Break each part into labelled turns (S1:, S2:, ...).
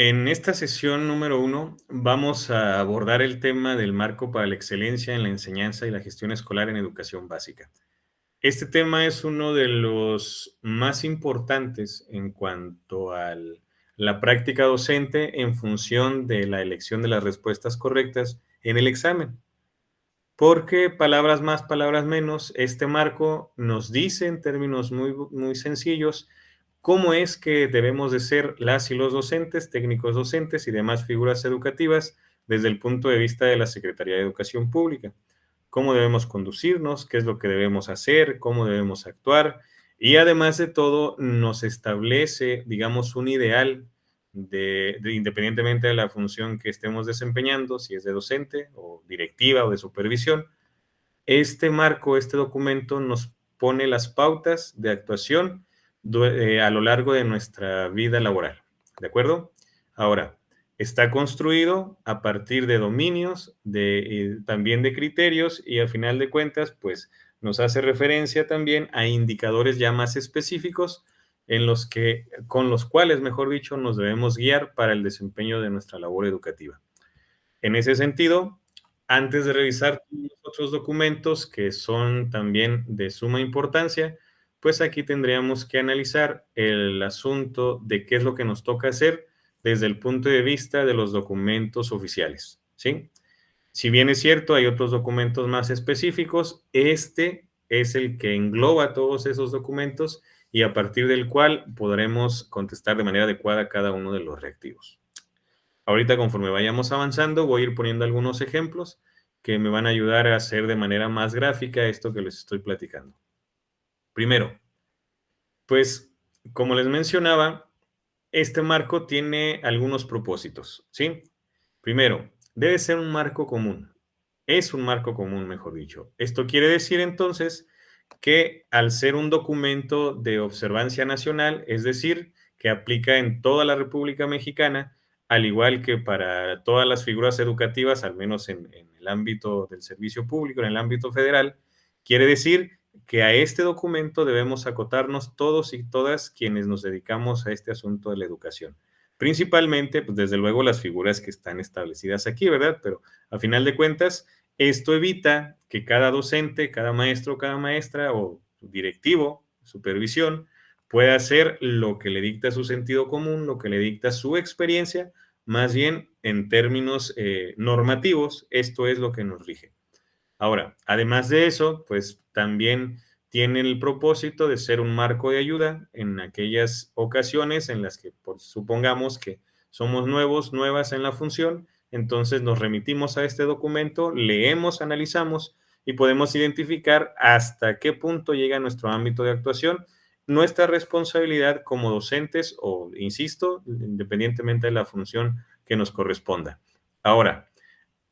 S1: En esta sesión número 1 vamos a abordar el tema del marco para la excelencia en la enseñanza y la gestión escolar en educación básica. Este tema es uno de los más importantes en cuanto a la práctica docente en función de la elección de las respuestas correctas en el examen. Porque palabras más, palabras menos, este marco nos dice en términos muy sencillos cómo es que debemos de ser las y los docentes, técnicos docentes y demás figuras educativas desde el punto de vista de la Secretaría de Educación Pública. Cómo debemos conducirnos, qué es lo que debemos hacer, cómo debemos actuar y además de todo nos establece, digamos, un ideal independientemente de la función que estemos desempeñando, si es de docente o directiva o de supervisión. Este marco, este documento nos pone las pautas de actuación a lo largo de nuestra vida laboral. ¿De acuerdo? Ahora, está construido a partir de dominios, también de criterios y a final de cuentas, pues nos hace referencia también a indicadores ya más específicos con los cuales, mejor dicho, nos debemos guiar para el desempeño de nuestra labor educativa. En ese sentido, antes de revisar los otros documentos que son también de suma importancia, pues aquí tendríamos que analizar el asunto de qué es lo que nos toca hacer desde el punto de vista de los documentos oficiales, ¿sí? Si bien es cierto, hay otros documentos más específicos, este es el que engloba todos esos documentos y a partir del cual podremos contestar de manera adecuada cada uno de los reactivos. Ahorita conforme vayamos avanzando, voy a ir poniendo algunos ejemplos que me van a ayudar a hacer de manera más gráfica esto que les estoy platicando. Primero, pues como les mencionaba, este marco tiene algunos propósitos, ¿sí? Primero, debe ser un marco común. Es un marco común, mejor dicho. Esto quiere decir entonces que al ser un documento de observancia nacional, es decir, que aplica en toda la República Mexicana, al igual que para todas las figuras educativas, al menos en el ámbito del servicio público, en el ámbito federal, quiere decir que a este documento debemos acotarnos todos y todas quienes nos dedicamos a este asunto de la educación. Principalmente, pues desde luego las figuras que están establecidas aquí, ¿verdad? Pero a final de cuentas, esto evita que cada docente, cada maestro, cada maestra o directivo, supervisión, pueda hacer lo que le dicta su sentido común, lo que le dicta su experiencia, más bien en términos normativos, esto es lo que nos rige. Ahora, además de eso, pues también tiene el propósito de ser un marco de ayuda en aquellas ocasiones en las que pues, supongamos que somos nuevos, nuevas en la función, entonces nos remitimos a este documento, leemos, analizamos y podemos identificar hasta qué punto llega nuestro ámbito de actuación, nuestra responsabilidad como docentes o, insisto, independientemente de la función que nos corresponda. Ahora,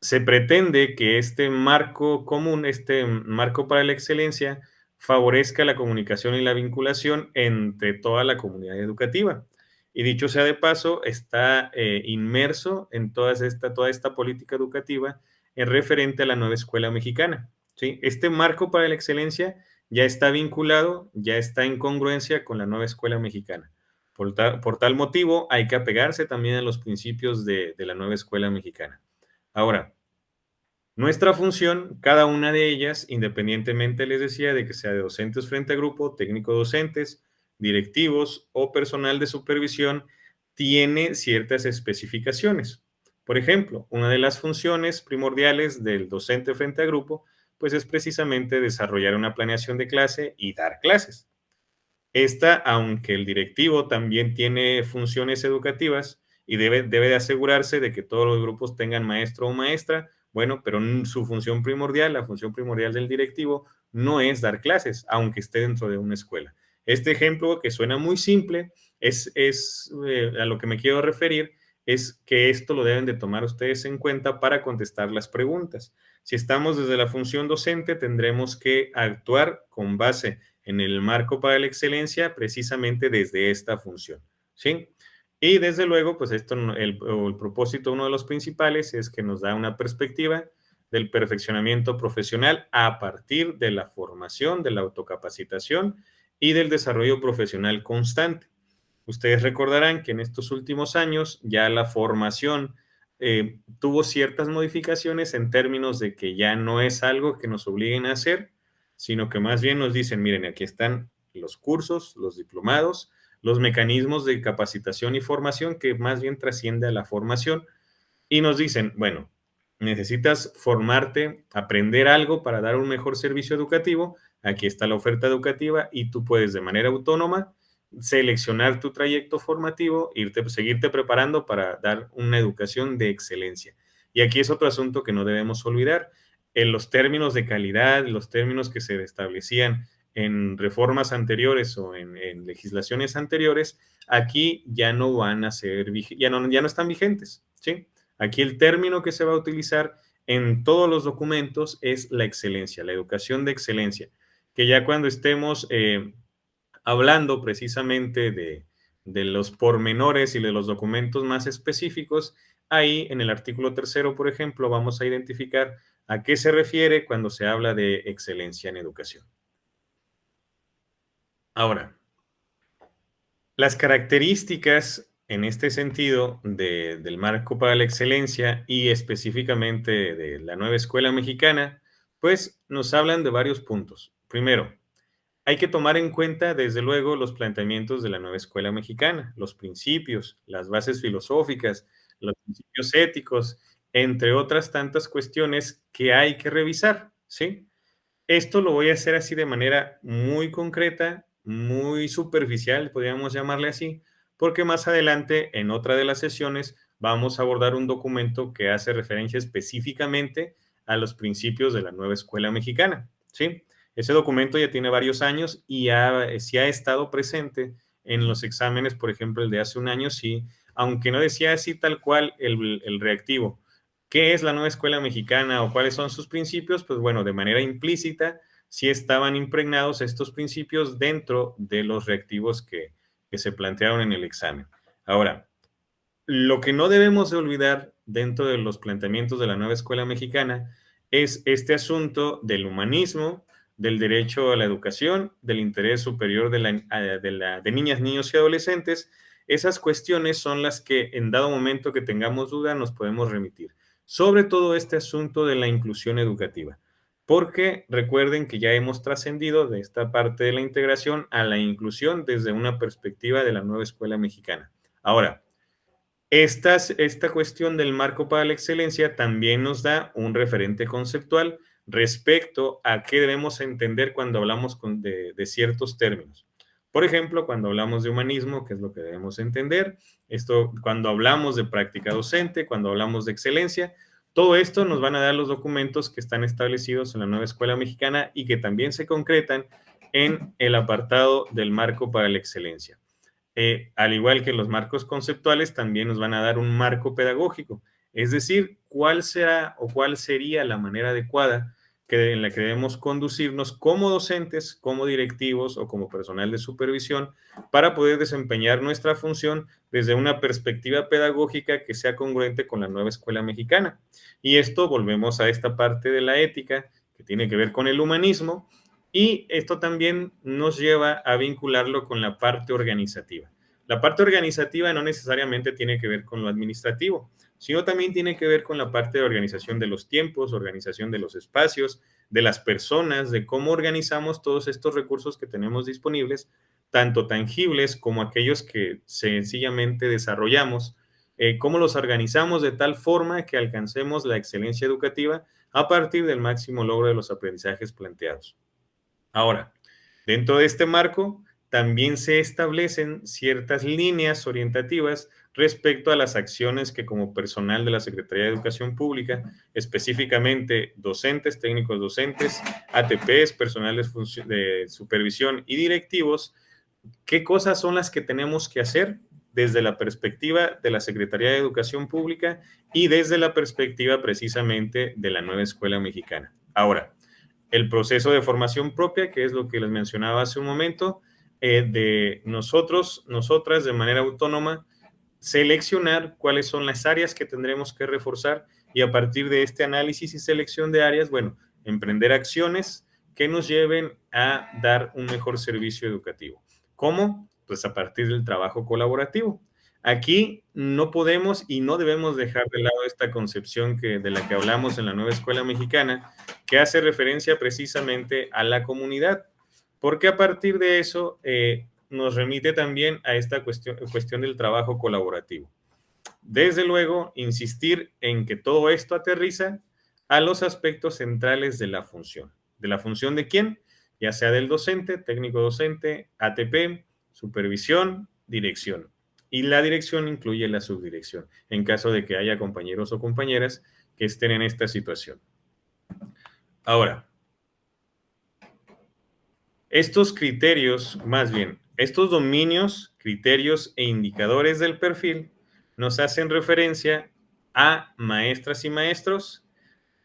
S1: se pretende que este marco común, este marco para la excelencia, favorezca la comunicación y la vinculación entre toda la comunidad educativa. Y dicho sea de paso, está inmerso en toda esta política educativa en referente a la nueva escuela mexicana. ¿Sí? Este marco para la excelencia ya está vinculado, ya está en congruencia con la nueva escuela mexicana. Por tal motivo, hay que apegarse también a los principios de la nueva escuela mexicana. Ahora, nuestra función, cada una de ellas, independientemente, les decía, de que sea de docentes frente a grupo, técnico docentes, directivos o personal de supervisión, tiene ciertas especificaciones. Por ejemplo, una de las funciones primordiales del docente frente a grupo, pues es precisamente desarrollar una planeación de clase y dar clases. Esta, aunque el directivo también tiene funciones educativas y debe de asegurarse de que todos los grupos tengan maestro o maestra, bueno, pero su función primordial, la función primordial del directivo, no es dar clases, aunque esté dentro de una escuela. Este ejemplo, que suena muy simple, a lo que me quiero referir, es que esto lo deben de tomar ustedes en cuenta para contestar las preguntas. Si estamos desde la función docente, tendremos que actuar con base en el marco para la excelencia precisamente desde esta función, ¿sí? Y desde luego, pues el propósito, uno de los principales, es que nos da una perspectiva del perfeccionamiento profesional a partir de la formación, de la autocapacitación y del desarrollo profesional constante. Ustedes recordarán que en estos últimos años ya la formación tuvo ciertas modificaciones en términos de que ya no es algo que nos obliguen a hacer, sino que más bien nos dicen, miren, aquí están los cursos, los diplomados, los mecanismos de capacitación y formación que más bien trasciende a la formación y nos dicen, bueno, necesitas formarte, aprender algo para dar un mejor servicio educativo. Aquí está la oferta educativa y tú puedes de manera autónoma seleccionar tu trayecto formativo, seguirte preparando para dar una educación de excelencia. Y aquí es otro asunto que no debemos olvidar. En los términos de calidad, los términos que se establecían en reformas anteriores o en legislaciones anteriores, aquí ya no van a ser, ya no están vigentes, ¿sí? Aquí el término que se va a utilizar en todos los documentos es la excelencia, la educación de excelencia, que ya cuando estemos hablando precisamente de los pormenores y de los documentos más específicos, ahí en el artículo tercero, por ejemplo, vamos a identificar a qué se refiere cuando se habla de excelencia en educación. Ahora, las características en este sentido del marco para la excelencia y específicamente de la nueva escuela mexicana, pues nos hablan de varios puntos. Primero, hay que tomar en cuenta, desde luego, los planteamientos de la nueva escuela mexicana, los principios, las bases filosóficas, los principios éticos, entre otras tantas cuestiones que hay que revisar, ¿sí? Esto lo voy a hacer así de manera muy concreta, muy superficial, podríamos llamarle así, porque más adelante en otra de las sesiones vamos a abordar un documento que hace referencia específicamente a los principios de la nueva escuela mexicana, ¿sí? Ese documento ya tiene varios años y sí ha estado presente en los exámenes, por ejemplo, el de hace un año, sí, aunque no decía así tal cual el reactivo, ¿qué es la nueva escuela mexicana o cuáles son sus principios? Pues bueno, de manera implícita, sí estaban impregnados estos principios dentro de los reactivos que se plantearon en el examen. Ahora, lo que no debemos de olvidar dentro de los planteamientos de la nueva escuela mexicana es este asunto del humanismo, del derecho a la educación, del interés superior de niñas, niños y adolescentes. Esas cuestiones son las que en dado momento que tengamos duda nos podemos remitir. Sobre todo este asunto de la inclusión educativa, porque recuerden que ya hemos trascendido de esta parte de la integración a la inclusión desde una perspectiva de la nueva escuela mexicana. Ahora, esta cuestión del marco para la excelencia también nos da un referente conceptual respecto a qué debemos entender cuando hablamos de ciertos términos. Por ejemplo, cuando hablamos de humanismo, ¿qué es lo que debemos entender? Esto, cuando hablamos de práctica docente, cuando hablamos de excelencia, todo esto nos van a dar los documentos que están establecidos en la nueva escuela mexicana y que también se concretan en el apartado del marco para la excelencia. Al igual que los marcos conceptuales, también nos van a dar un marco pedagógico, es decir, cuál será o cuál sería la manera adecuada en la que debemos conducirnos como docentes, como directivos o como personal de supervisión para poder desempeñar nuestra función desde una perspectiva pedagógica que sea congruente con la nueva escuela mexicana. Y esto volvemos a esta parte de la ética que tiene que ver con el humanismo y esto también nos lleva a vincularlo con la parte organizativa. La parte organizativa no necesariamente tiene que ver con lo administrativo, sino también tiene que ver con la parte de organización de los tiempos, organización de los espacios, de las personas, de cómo organizamos todos estos recursos que tenemos disponibles, tanto tangibles como aquellos que sencillamente desarrollamos, cómo los organizamos de tal forma que alcancemos la excelencia educativa a partir del máximo logro de los aprendizajes planteados. Ahora, dentro de este marco, también se establecen ciertas líneas orientativas respecto a las acciones que como personal de la Secretaría de Educación Pública, específicamente docentes, técnicos docentes, ATPs, personal de supervisión y directivos, qué cosas son las que tenemos que hacer desde la perspectiva de la Secretaría de Educación Pública y desde la perspectiva precisamente de la nueva escuela mexicana. Ahora, el proceso de formación propia, que es lo que les mencionaba hace un momento, de nosotros, nosotras de manera autónoma, seleccionar cuáles son las áreas que tendremos que reforzar y a partir de este análisis y selección de áreas, bueno, emprender acciones que nos lleven a dar un mejor servicio educativo. ¿Cómo? pues a partir del trabajo colaborativo. Aquí no podemos y no debemos dejar de lado esta concepción de la que hablamos en la nueva escuela mexicana, que hace referencia precisamente a la comunidad, porque a partir de eso nos remite también a esta cuestión del trabajo colaborativo. Desde luego, insistir en que todo esto aterriza a los aspectos centrales de la función. ¿De la función de quién? Ya sea del docente, técnico docente, ATP, supervisión, dirección. Y la dirección incluye la subdirección, en caso de que haya compañeros o compañeras que estén en esta situación. Ahora, estos criterios, más bien, estos dominios, criterios e indicadores del perfil nos hacen referencia a maestras y maestros,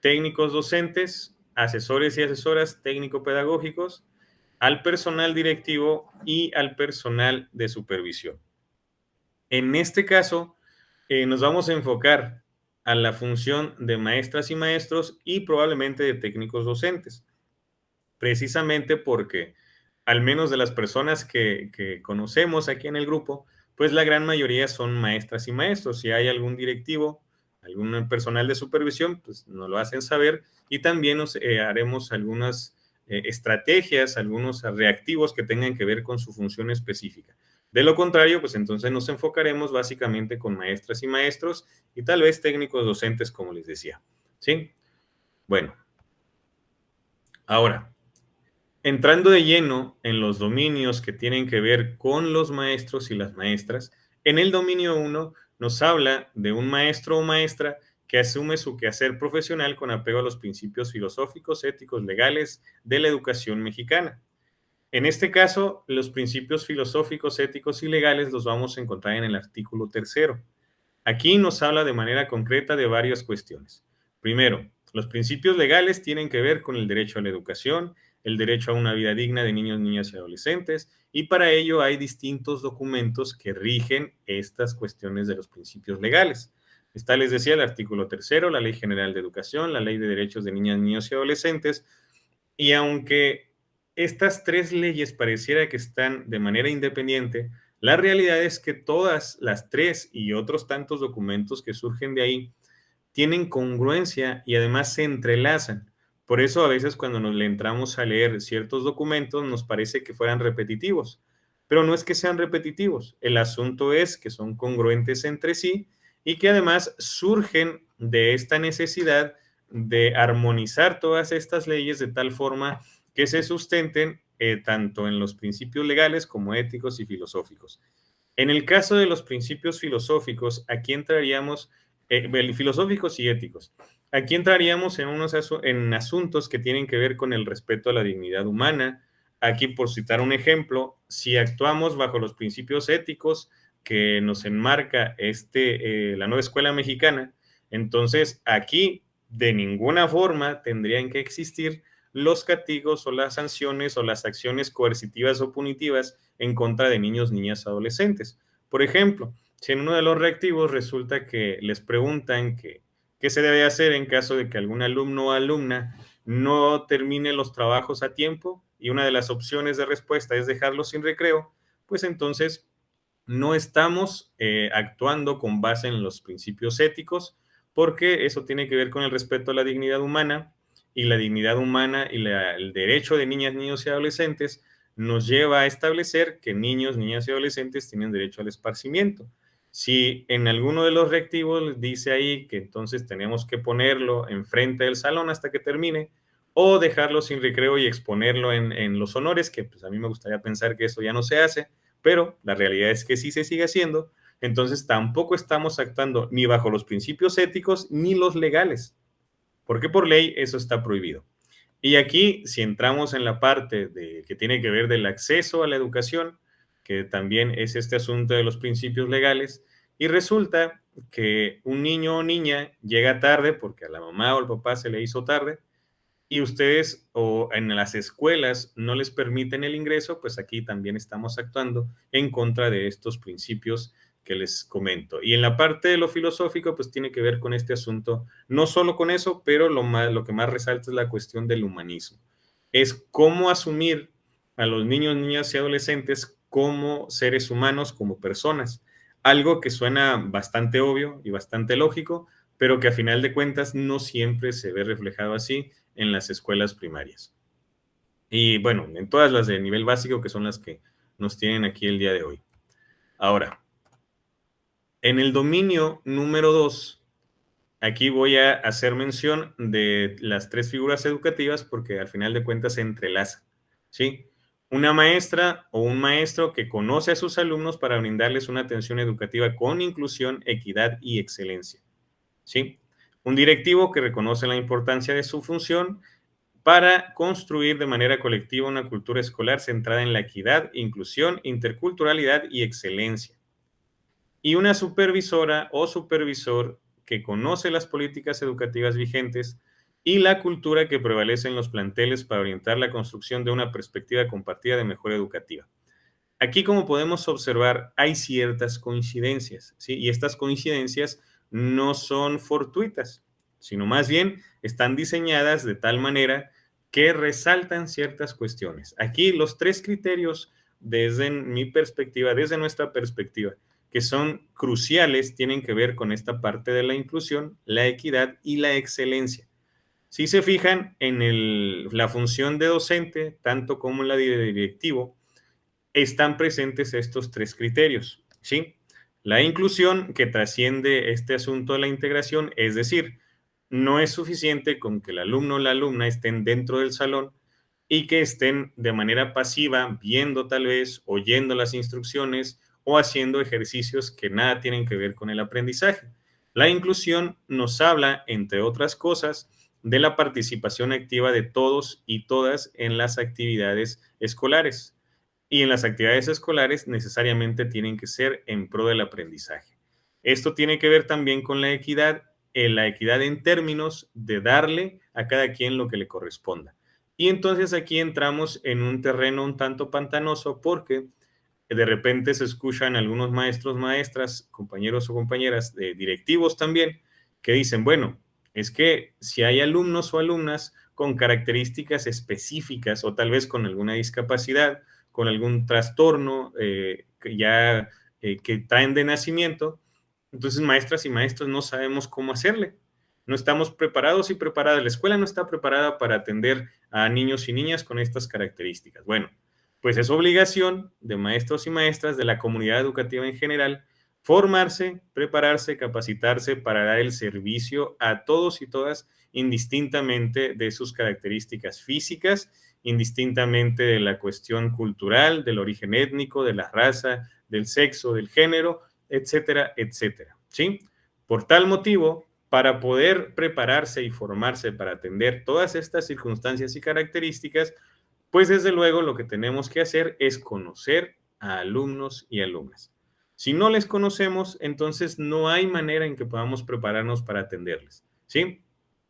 S1: técnicos docentes, asesores y asesoras técnico-pedagógicos, al personal directivo y al personal de supervisión. En este caso, nos vamos a enfocar a la función de maestras y maestros y probablemente de técnicos docentes, precisamente porque al menos de las personas que conocemos aquí en el grupo, pues la gran mayoría son maestras y maestros. Si hay algún directivo, algún personal de supervisión, pues nos lo hacen saber y también nos haremos algunas estrategias, algunos reactivos que tengan que ver con su función específica. De lo contrario, pues entonces nos enfocaremos básicamente con maestras y maestros y tal vez técnicos docentes, como les decía. ¿Sí? Bueno, ahora, entrando de lleno en los dominios que tienen que ver con los maestros y las maestras, en el dominio 1 nos habla de un maestro o maestra que asume su quehacer profesional con apego a los principios filosóficos, éticos, legales de la educación mexicana. En este caso, los principios filosóficos, éticos y legales los vamos a encontrar en el artículo 3. Aquí nos habla de manera concreta de varias cuestiones. Primero, los principios legales tienen que ver con el derecho a la educación, el derecho a una vida digna de niños, niñas y adolescentes, y para ello hay distintos documentos que rigen estas cuestiones de los principios legales. Está, les decía, el artículo 3, la Ley General de Educación, la Ley de Derechos de Niñas, Niños y Adolescentes, y aunque estas tres leyes pareciera que están de manera independiente, la realidad es que todas las tres y otros tantos documentos que surgen de ahí tienen congruencia y además se entrelazan. Por eso a veces cuando nos le entramos a leer ciertos documentos nos parece que fueran repetitivos, pero no es que sean repetitivos. El asunto es que son congruentes entre sí y que además surgen de esta necesidad de armonizar todas estas leyes de tal forma que se sustenten tanto en los principios legales como éticos y filosóficos. En el caso de los principios filosóficos, aquí entraríamos, filosóficos y éticos, aquí entraríamos en asuntos que tienen que ver con el respeto a la dignidad humana. Aquí, por citar un ejemplo, si actuamos bajo los principios éticos que nos enmarca la nueva escuela mexicana, entonces aquí de ninguna forma tendrían que existir los castigos o las sanciones o las acciones coercitivas o punitivas en contra de niños, niñas, adolescentes. Por ejemplo, si en uno de los reactivos resulta que les preguntan qué se debe hacer en caso de que algún alumno o alumna no termine los trabajos a tiempo y una de las opciones de respuesta es dejarlos sin recreo, pues entonces no estamos actuando con base en los principios éticos, porque eso tiene que ver con el respeto a la dignidad humana, y la dignidad humana y el derecho de niñas, niños y adolescentes nos lleva a establecer que niños, niñas y adolescentes tienen derecho al esparcimiento. Si en alguno de los reactivos dice ahí que entonces tenemos que ponerlo enfrente del salón hasta que termine, o dejarlo sin recreo y exponerlo en los honores, que pues a mí me gustaría pensar que eso ya no se hace, pero la realidad es que sí se sigue haciendo, entonces tampoco estamos actuando ni bajo los principios éticos ni los legales, porque por ley eso está prohibido. Y aquí, si entramos en la parte que tiene que ver del acceso a la educación, que también es este asunto de los principios legales, y resulta que un niño o niña llega tarde porque a la mamá o al papá se le hizo tarde, y ustedes o en las escuelas no les permiten el ingreso, pues aquí también estamos actuando en contra de estos principios que les comento. Y en la parte de lo filosófico, pues tiene que ver con este asunto, no solo con eso, pero lo que más resalta es la cuestión del humanismo. Es cómo asumir a los niños, niñas y adolescentes como seres humanos, como personas. Algo que suena bastante obvio y bastante lógico, pero que a final de cuentas no siempre se ve reflejado así en las escuelas primarias. Y bueno, en todas las de nivel básico, que son las que nos tienen aquí el día de hoy. Ahora, en el dominio número 2, aquí voy a hacer mención de las tres figuras educativas porque al final de cuentas se entrelazan, ¿sí? Una maestra o un maestro que conoce a sus alumnos para brindarles una atención educativa con inclusión, equidad y excelencia, ¿sí? Un directivo que reconoce la importancia de su función para construir de manera colectiva una cultura escolar centrada en la equidad, inclusión, interculturalidad y excelencia. Y una supervisora o supervisor que conoce las políticas educativas vigentes y la cultura que prevalece en los planteles para orientar la construcción de una perspectiva compartida de mejora educativa. Aquí, como podemos observar, hay ciertas coincidencias, ¿sí? Y estas coincidencias no son fortuitas, sino más bien están diseñadas de tal manera que resaltan ciertas cuestiones. Aquí los tres criterios, desde mi perspectiva, desde nuestra perspectiva, que son cruciales, tienen que ver con esta parte de la inclusión, la equidad y la excelencia. Si se fijan en la función de docente, tanto como la de directivo, están presentes estos tres criterios, ¿sí? La inclusión que trasciende este asunto de la integración, es decir, no es suficiente con que el alumno o la alumna estén dentro del salón y que estén de manera pasiva viendo tal vez, oyendo las instrucciones o haciendo ejercicios que nada tienen que ver con el aprendizaje. La inclusión nos habla, entre otras cosas, de la participación activa de todos y todas en las actividades escolares. Y en las actividades escolares necesariamente tienen que ser en pro del aprendizaje. Esto tiene que ver también con la equidad en términos de darle a cada quien lo que le corresponda. Y entonces aquí entramos en un terreno un tanto pantanoso porque de repente se escuchan algunos maestros, maestras, compañeros o compañeras de directivos también, que dicen, bueno, es que si hay alumnos o alumnas con características específicas o tal vez con alguna discapacidad, con algún trastorno que traen de nacimiento, entonces maestras y maestros no sabemos cómo hacerle. No estamos preparados y preparadas. La escuela no está preparada para atender a niños y niñas con estas características. Bueno, pues es obligación de maestros y maestras de la comunidad educativa en general formarse, prepararse, capacitarse para dar el servicio a todos y todas indistintamente de sus características físicas, indistintamente de la cuestión cultural, del origen étnico, de la raza, del sexo, del género, etcétera, etcétera. ¿Sí? Por tal motivo, para poder prepararse y formarse para atender todas estas circunstancias y características, pues desde luego lo que tenemos que hacer es conocer a alumnos y alumnas. Si no les conocemos, entonces no hay manera en que podamos prepararnos para atenderles, ¿sí?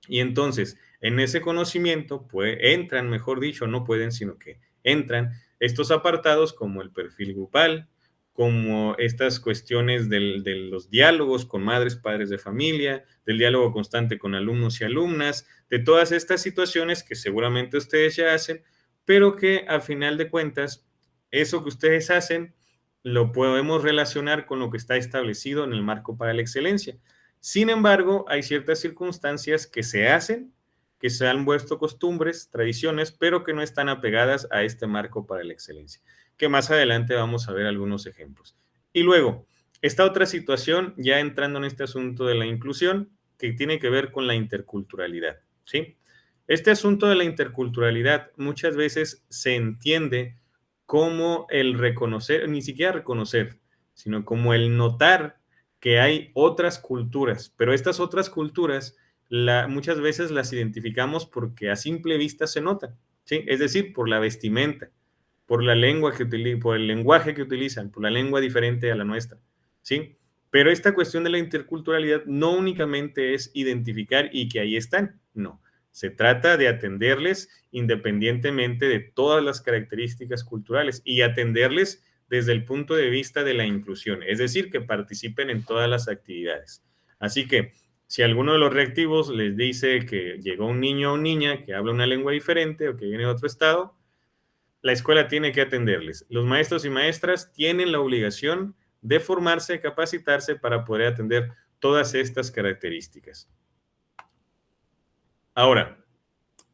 S1: Y entonces, en ese conocimiento, pues entran, mejor dicho, no pueden, sino que entran estos apartados como el perfil grupal, como estas cuestiones de los diálogos con madres, padres de familia, del diálogo constante con alumnos y alumnas, de todas estas situaciones que seguramente ustedes ya hacen, pero que al final de cuentas, eso que ustedes hacen lo podemos relacionar con lo que está establecido en el marco para la excelencia. Sin embargo, hay ciertas circunstancias que se hacen, que se han vuelto costumbres, tradiciones, pero que no están apegadas a este marco para la excelencia, que más adelante vamos a ver algunos ejemplos. Y luego, esta otra situación, ya entrando en este asunto de la inclusión, que tiene que ver con la interculturalidad, ¿sí? Este asunto de la interculturalidad muchas veces se entiende como el reconocer, ni siquiera reconocer, sino como el notar que hay otras culturas, pero estas otras culturas muchas veces las identificamos porque a simple vista se notan, ¿sí? Es decir, por la vestimenta, por la lengua que por el lenguaje que utilizan, por la lengua diferente a la nuestra, ¿sí? Pero esta cuestión de la interculturalidad no únicamente es identificar y que ahí están, no. Se trata de atenderles independientemente de todas las características culturales y atenderles desde el punto de vista de la inclusión, es decir, que participen en todas las actividades. Así que si alguno de los reactivos les dice que llegó un niño o niña que habla una lengua diferente o que viene de otro estado, la escuela tiene que atenderles. Los maestros y maestras tienen la obligación de formarse, capacitarse para poder atender todas estas características. Ahora,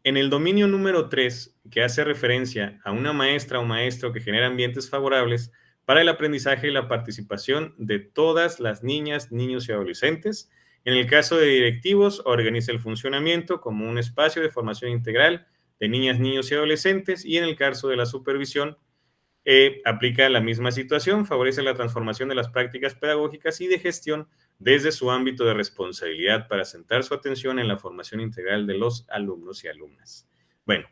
S1: en el dominio número 3, que hace referencia a una maestra o maestro que genera ambientes favorables para el aprendizaje y la participación de todas las niñas, niños y adolescentes, en el caso de directivos, organiza el funcionamiento como un espacio de formación integral de niñas, niños y adolescentes, y en el caso de la supervisión, aplica la misma situación, favorece la transformación de las prácticas pedagógicas y de gestión desde su ámbito de responsabilidad para centrar su atención en la formación integral de los alumnos y alumnas. Bueno,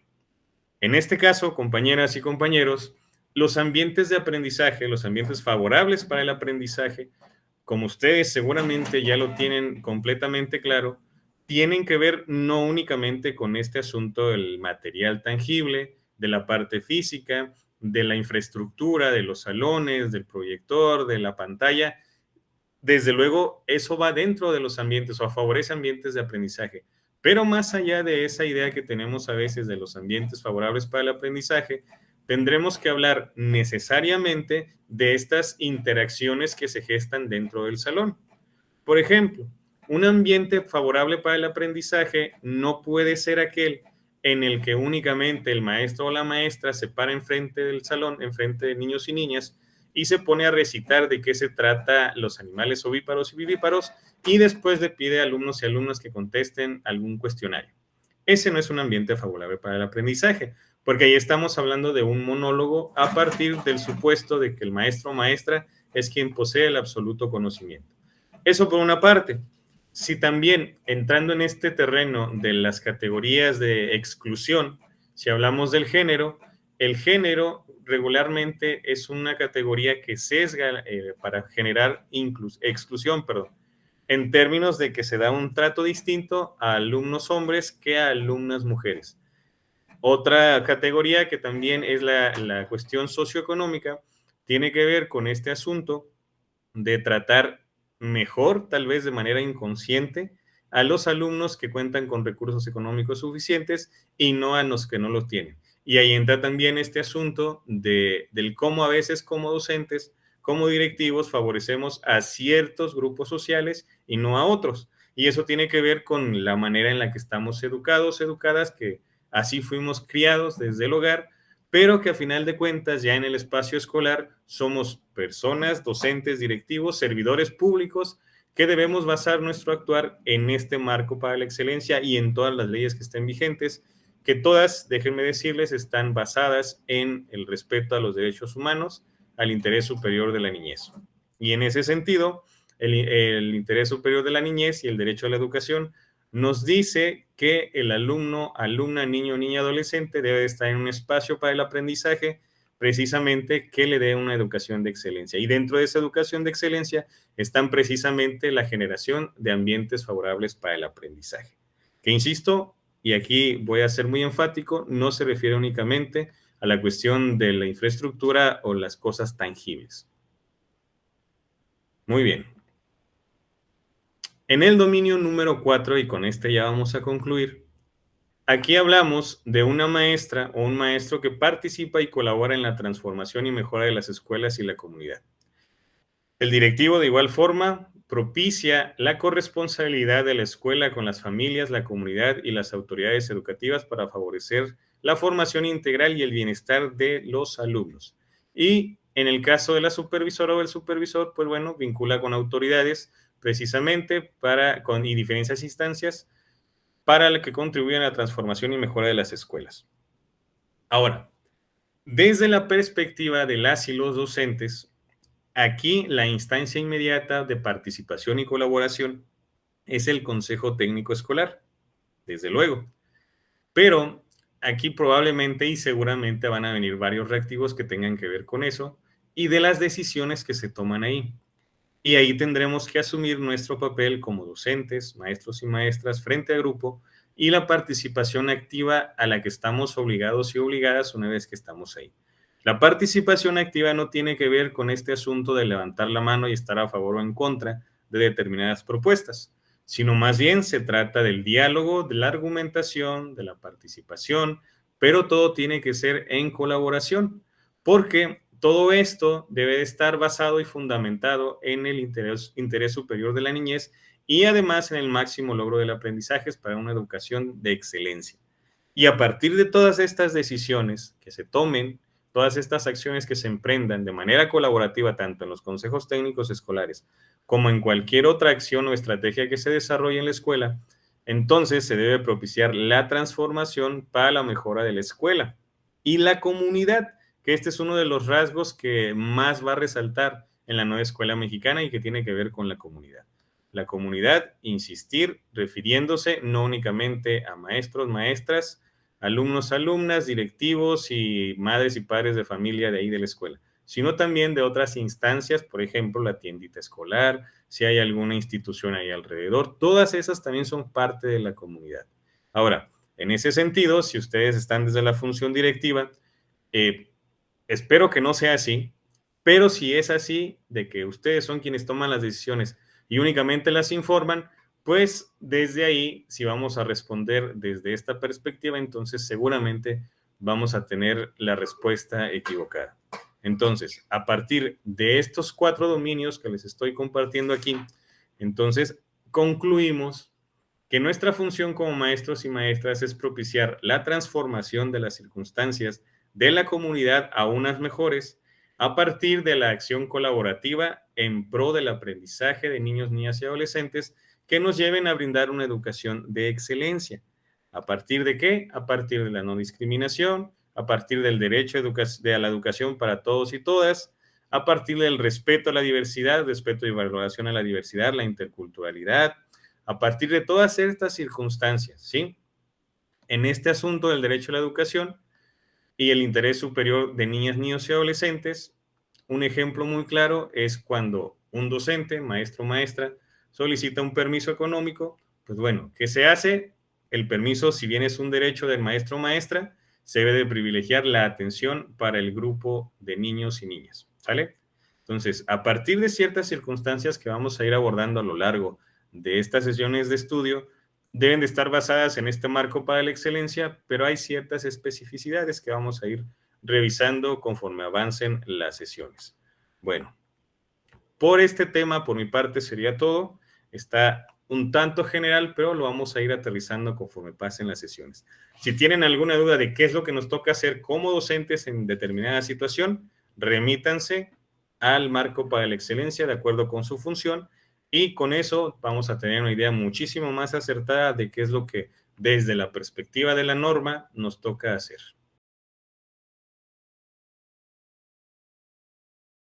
S1: en este caso, compañeras y compañeros, los ambientes de aprendizaje, los ambientes favorables para el aprendizaje, como ustedes seguramente ya lo tienen completamente claro, tienen que ver no únicamente con este asunto del material tangible, de la parte física, de la infraestructura, de los salones, del proyector, de la pantalla. Desde luego, eso va dentro de los ambientes o favorece ambientes de aprendizaje. Pero más allá de esa idea que tenemos a veces de los ambientes favorables para el aprendizaje, tendremos que hablar necesariamente de estas interacciones que se gestan dentro del salón. Por ejemplo, un ambiente favorable para el aprendizaje no puede ser aquel en el que únicamente el maestro o la maestra se para enfrente del salón, enfrente de niños y niñas, y se pone a recitar de qué se trata los animales ovíparos y vivíparos, y después le pide a alumnos y alumnas que contesten algún cuestionario. Ese no es un ambiente favorable para el aprendizaje, porque ahí estamos hablando de un monólogo a partir del supuesto de que el maestro o maestra es quien posee el absoluto conocimiento. Eso por una parte. Si también entrando en este terreno de las categorías de exclusión, si hablamos del género, el género regularmente es una categoría que sesga para generar exclusión, perdón, en términos de que se da un trato distinto a alumnos hombres que a alumnas mujeres. Otra categoría que también es la cuestión socioeconómica tiene que ver con este asunto de tratar mejor, tal vez de manera inconsciente, a los alumnos que cuentan con recursos económicos suficientes y no a los que no los tienen. Y ahí entra también este asunto del cómo a veces como docentes, como directivos, favorecemos a ciertos grupos sociales y no a otros. Y eso tiene que ver con la manera en la que estamos educados, educadas, que así fuimos criados desde el hogar, pero que a final de cuentas ya en el espacio escolar somos personas, docentes, directivos, servidores públicos que debemos basar nuestro actuar en este marco para la excelencia y en todas las leyes que estén vigentes, que todas, déjenme decirles, están basadas en el respeto a los derechos humanos, al interés superior de la niñez. Y en ese sentido, el interés superior de la niñez y el derecho a la educación nos dice que el alumno, alumna, niño, niña, adolescente debe estar en un espacio para el aprendizaje precisamente que le dé una educación de excelencia. Y dentro de esa educación de excelencia están precisamente la generación de ambientes favorables para el aprendizaje. Que insisto, y aquí voy a ser muy enfático, no se refiere únicamente a la cuestión de la infraestructura o las cosas tangibles. Muy bien. En el dominio número 4, y con este ya vamos a concluir, aquí hablamos de una maestra o un maestro que participa y colabora en la transformación y mejora de las escuelas y la comunidad. El directivo, de igual forma, propicia la corresponsabilidad de la escuela con las familias, la comunidad y las autoridades educativas para favorecer la formación integral y el bienestar de los alumnos. Y en el caso de la supervisora o el supervisor, pues bueno, vincula con autoridades precisamente y diferentes instancias para que contribuyan a la transformación y mejora de las escuelas. Ahora, desde la perspectiva de las y los docentes, aquí la instancia inmediata de participación y colaboración es el Consejo Técnico Escolar, desde luego. Pero aquí probablemente y seguramente van a venir varios reactivos que tengan que ver con eso y de las decisiones que se toman ahí. Y ahí tendremos que asumir nuestro papel como docentes, maestros y maestras frente a grupo y la participación activa a la que estamos obligados y obligadas una vez que estamos ahí. La participación activa no tiene que ver con este asunto de levantar la mano y estar a favor o en contra de determinadas propuestas, sino más bien se trata del diálogo, de la argumentación, de la participación, pero todo tiene que ser en colaboración, porque todo esto debe de estar basado y fundamentado en el interés superior de la niñez y además en el máximo logro del aprendizaje para una educación de excelencia. Y a partir de todas estas decisiones que se tomen, todas estas acciones que se emprendan de manera colaborativa, tanto en los consejos técnicos escolares como en cualquier otra acción o estrategia que se desarrolle en la escuela, entonces se debe propiciar la transformación para la mejora de la escuela y la comunidad, que este es uno de los rasgos que más va a resaltar en la nueva escuela mexicana y que tiene que ver con la comunidad. La comunidad, insistir, refiriéndose no únicamente a maestros, maestras, alumnos, alumnas, directivos y madres y padres de familia de ahí de la escuela, sino también de otras instancias, por ejemplo, la tiendita escolar, si hay alguna institución ahí alrededor, todas esas también son parte de la comunidad. Ahora, en ese sentido, si ustedes están desde la función directiva, eh, espero que no sea así, pero si es así, de que ustedes son quienes toman las decisiones y únicamente las informan, pues desde ahí, si vamos a responder desde esta perspectiva, entonces seguramente vamos a tener la respuesta equivocada. Entonces, a partir de estos 4 dominios que les estoy compartiendo aquí, entonces concluimos que nuestra función como maestros y maestras es propiciar la transformación de las circunstancias de la comunidad a unas mejores a partir de la acción colaborativa en pro del aprendizaje de niños, niñas y adolescentes que nos lleven a brindar una educación de excelencia. ¿A partir de qué? A partir de la no discriminación, a partir del derecho a la educación para todos y todas, a partir del respeto a la diversidad, respeto y valoración a la diversidad, la interculturalidad, a partir de todas estas circunstancias, ¿sí? En este asunto del derecho a la educación y el interés superior de niñas, niños y adolescentes, un ejemplo muy claro es cuando un docente, maestro o maestra, solicita un permiso económico, pues bueno, ¿qué se hace? El permiso, si bien es un derecho del maestro o maestra, se debe de privilegiar la atención para el grupo de niños y niñas, ¿sale? Entonces, a partir de ciertas circunstancias que vamos a ir abordando a lo largo de estas sesiones de estudio, deben de estar basadas en este marco para la excelencia, pero hay ciertas especificidades que vamos a ir revisando conforme avancen las sesiones. Bueno, por este tema, por mi parte, sería todo. Está un tanto general, pero lo vamos a ir aterrizando conforme pasen las sesiones. Si tienen alguna duda de qué es lo que nos toca hacer como docentes en determinada situación, remítanse al marco para la excelencia de acuerdo con su función y con eso vamos a tener una idea muchísimo más acertada de qué es lo que desde la perspectiva de la norma nos toca hacer.